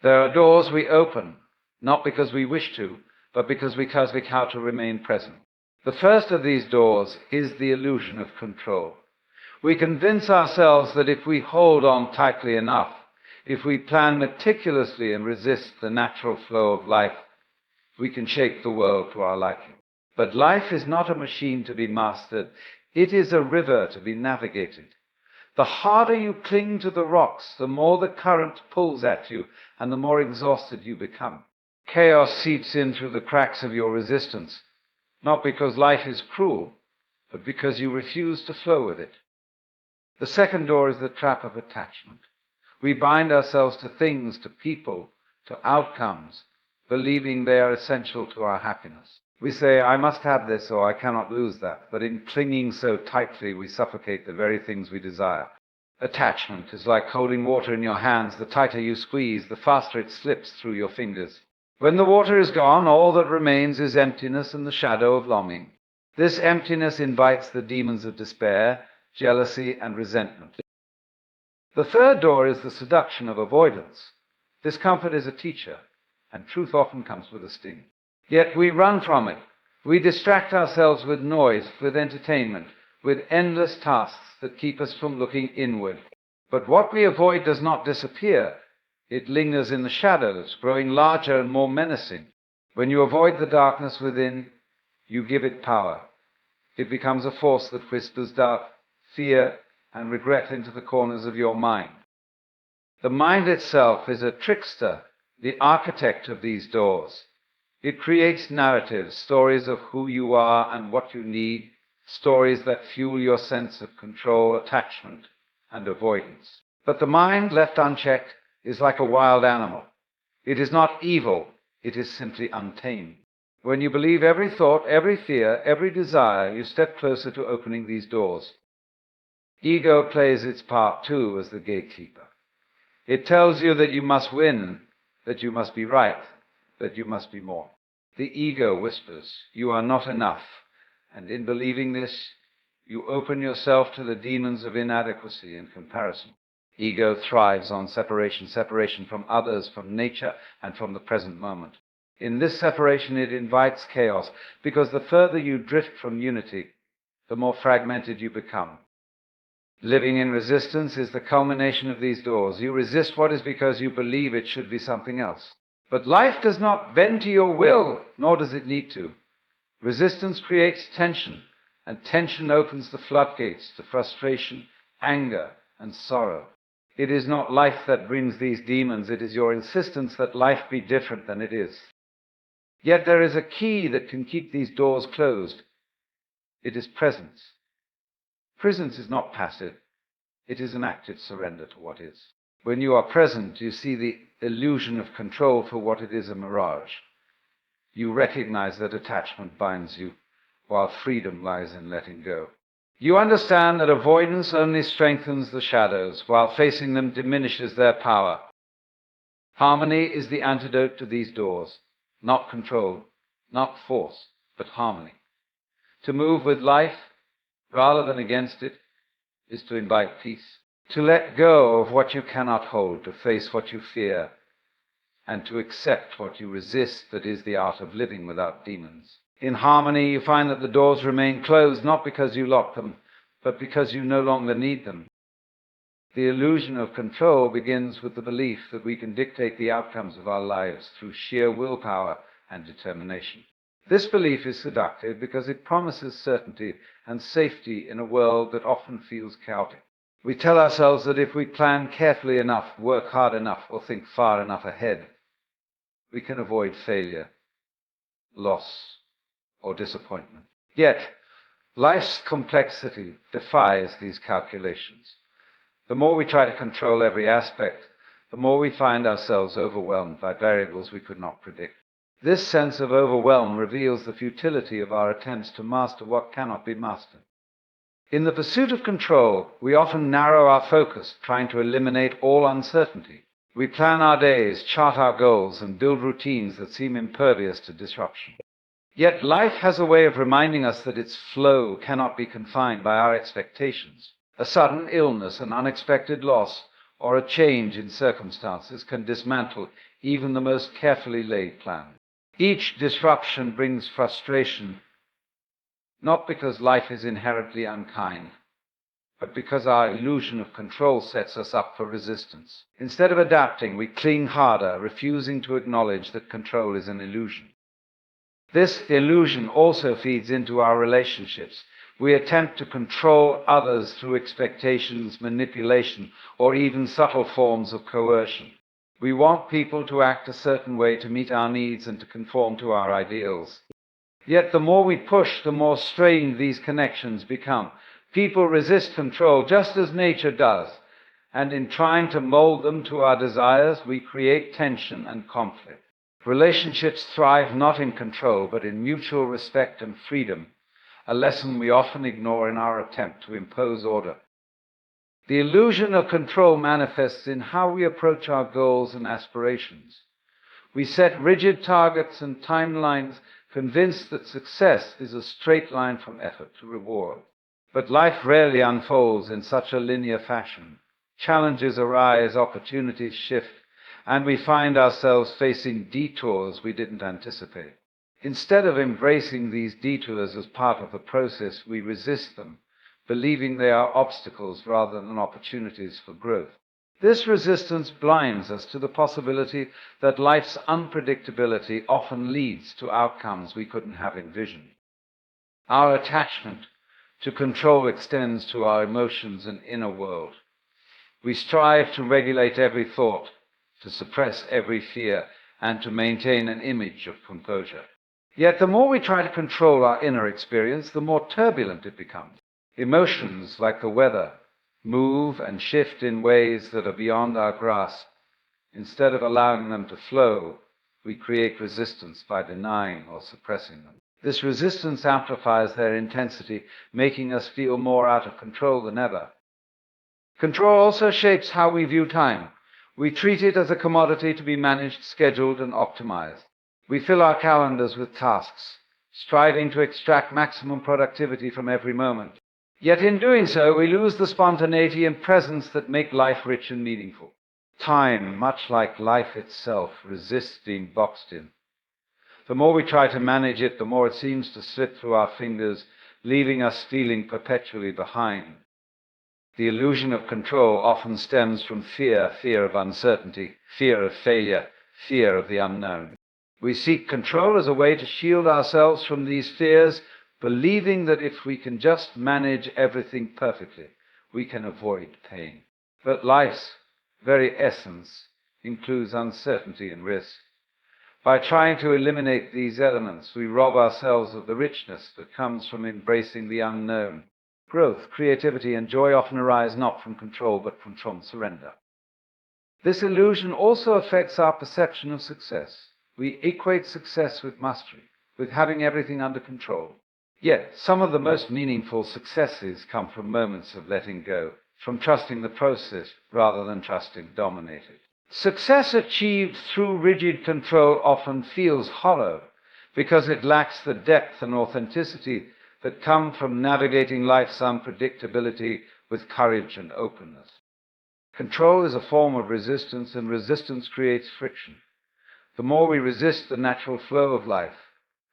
There are doors we open, not because we wish to, but because we cultivate how to remain present. The first of these doors is the illusion of control. We convince ourselves that if we hold on tightly enough, if we plan meticulously and resist the natural flow of life, we can shape the world to our liking. But life is not a machine to be mastered. It is a river to be navigated. The harder you cling to the rocks, the more the current pulls at you, and the more exhausted you become. Chaos seeps in through the cracks of your resistance, not because life is cruel, but because you refuse to flow with it. The second door is the trap of attachment. We bind ourselves to things, to people, to outcomes, believing they are essential to our happiness. We say, I must have this or I cannot lose that, but in clinging so tightly we suffocate the very things we desire. Attachment is like holding water in your hands. The tighter you squeeze, the faster it slips through your fingers. When the water is gone, all that remains is emptiness and the shadow of longing. This emptiness invites the demons of despair, jealousy, and resentment. The third door is the seduction of avoidance. Discomfort is a teacher, and truth often comes with a sting. Yet we run from it. We distract ourselves with noise, with entertainment, with endless tasks that keep us from looking inward. But what we avoid does not disappear. It lingers in the shadows, growing larger and more menacing. When you avoid the darkness within, you give it power. It becomes a force that whispers doubt, fear, and regret into the corners of your mind. The mind itself is a trickster, the architect of these doors. It creates narratives, stories of who you are and what you need, stories that fuel your sense of control, attachment, and avoidance. But the mind, left unchecked, is like a wild animal. It is not evil, it is simply untamed. When you believe every thought, every fear, every desire, you step closer to opening these doors. Ego plays its part too as the gatekeeper. It tells you that you must win, that you must be right, that you must be more. The ego whispers, you are not enough, and in believing this, you open yourself to the demons of inadequacy and comparison. Ego thrives on separation from others, from nature, and from the present moment. In this separation, it invites chaos, because the further you drift from unity, the more fragmented you become. Living in resistance is the culmination of these doors. You resist what is because you believe it should be something else. But life does not bend to your will, nor does it need to. Resistance creates tension, and tension opens the floodgates to frustration, anger, and sorrow. It is not life that brings these demons, it is your insistence that life be different than it is. Yet there is a key that can keep these doors closed. It is presence. Presence is not passive. It is an active surrender to what is. When you are present, you see the illusion of control for what it is, a mirage. You recognize that attachment binds you, while freedom lies in letting go. You understand that avoidance only strengthens the shadows, while facing them diminishes their power. Harmony is the antidote to these doors. Not control, not force, but harmony. To move with life, rather than against it, is to invite peace. To let go of what you cannot hold, to face what you fear, and to accept what you resist, that is the art of living without demons. In harmony, you find that the doors remain closed, not because you lock them, but because you no longer need them. The illusion of control begins with the belief that we can dictate the outcomes of our lives through sheer willpower and determination. This belief is seductive because it promises certainty and safety in a world that often feels chaotic. We tell ourselves that if we plan carefully enough, work hard enough, or think far enough ahead, we can avoid failure, loss, or disappointment. Yet, life's complexity defies these calculations. The more we try to control every aspect, the more we find ourselves overwhelmed by variables we could not predict. This sense of overwhelm reveals the futility of our attempts to master what cannot be mastered. In the pursuit of control, we often narrow our focus, trying to eliminate all uncertainty. We plan our days, chart our goals, and build routines that seem impervious to disruption. Yet life has a way of reminding us that its flow cannot be confined by our expectations. A sudden illness, an unexpected loss, or a change in circumstances can dismantle even the most carefully laid plan. Each disruption brings frustration, not because life is inherently unkind, but because our illusion of control sets us up for resistance. Instead of adapting, we cling harder, refusing to acknowledge that control is an illusion. This illusion also feeds into our relationships. We attempt to control others through expectations, manipulation, or even subtle forms of coercion. We want people to act a certain way to meet our needs and to conform to our ideals. Yet the more we push, the more strained these connections become. People resist control just as nature does, and in trying to mold them to our desires, we create tension and conflict. Relationships thrive not in control, but in mutual respect and freedom, a lesson we often ignore in our attempt to impose order. The illusion of control manifests in how we approach our goals and aspirations. We set rigid targets and timelines, convinced that success is a straight line from effort to reward. But life rarely unfolds in such a linear fashion. Challenges arise, opportunities shift, and we find ourselves facing detours we didn't anticipate. Instead of embracing these detours as part of the process, we resist them, believing they are obstacles rather than opportunities for growth. This resistance blinds us to the possibility that life's unpredictability often leads to outcomes we couldn't have envisioned. Our attachment to control extends to our emotions and inner world. We strive to regulate every thought, to suppress every fear, and to maintain an image of composure. Yet the more we try to control our inner experience, the more turbulent it becomes. Emotions, like the weather, move and shift in ways that are beyond our grasp. Instead of allowing them to flow, we create resistance by denying or suppressing them. This resistance amplifies their intensity, making us feel more out of control than ever. Control also shapes how we view time. We treat it as a commodity to be managed, scheduled, and optimized. We fill our calendars with tasks, striving to extract maximum productivity from every moment. Yet in doing so, we lose the spontaneity and presence that make life rich and meaningful. Time, much like life itself, resists being boxed in. The more we try to manage it, the more it seems to slip through our fingers, leaving us feeling perpetually behind. The illusion of control often stems from fear of uncertainty, fear of failure, fear of the unknown. We seek control as a way to shield ourselves from these fears, believing that if we can just manage everything perfectly, we can avoid pain. But life's very essence includes uncertainty and risk. By trying to eliminate these elements, we rob ourselves of the richness that comes from embracing the unknown. Growth, creativity, and joy often arise not from control, but from surrender. This illusion also affects our perception of success. We equate success with mastery, with having everything under control. Yet, some of the most meaningful successes come from moments of letting go, from trusting the process rather than trusting dominated. Success achieved through rigid control often feels hollow because it lacks the depth and authenticity that come from navigating life's unpredictability with courage and openness. Control is a form of resistance, and resistance creates friction. The more we resist the natural flow of life,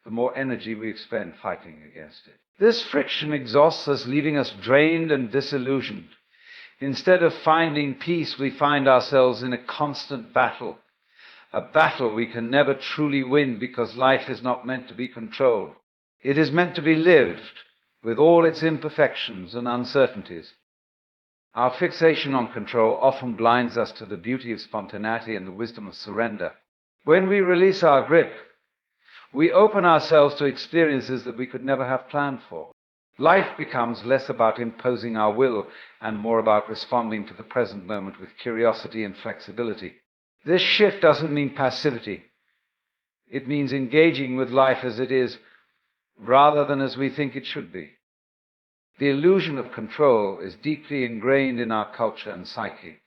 the more energy we expend fighting against it. This friction exhausts us, leaving us drained and disillusioned. Instead of finding peace, we find ourselves in a constant battle, a battle we can never truly win because life is not meant to be controlled. It is meant to be lived with all its imperfections and uncertainties. Our fixation on control often blinds us to the beauty of spontaneity and the wisdom of surrender. When we release our grip, we open ourselves to experiences that we could never have planned for. Life becomes less about imposing our will and more about responding to the present moment with curiosity and flexibility. This shift doesn't mean passivity. It means engaging with life as it is, rather than as we think it should be. The illusion of control is deeply ingrained in our culture and psyche.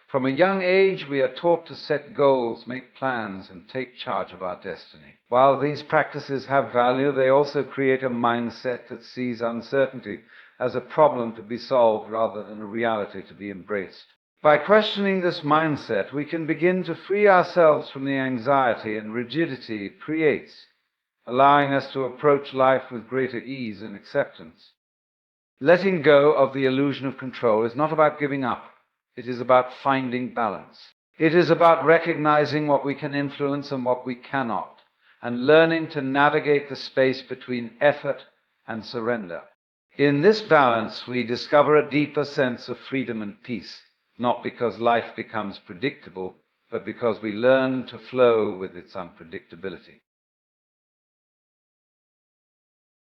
From a young age, we are taught to set goals, make plans, and take charge of our destiny. While these practices have value, they also create a mindset that sees uncertainty as a problem to be solved rather than a reality to be embraced. By questioning this mindset, we can begin to free ourselves from the anxiety and rigidity it creates, allowing us to approach life with greater ease and acceptance. Letting go of the illusion of control is not about giving up. It is about finding balance. It is about recognizing what we can influence and what we cannot, and learning to navigate the space between effort and surrender. In this balance, we discover a deeper sense of freedom and peace, not because life becomes predictable, but because we learn to flow with its unpredictability.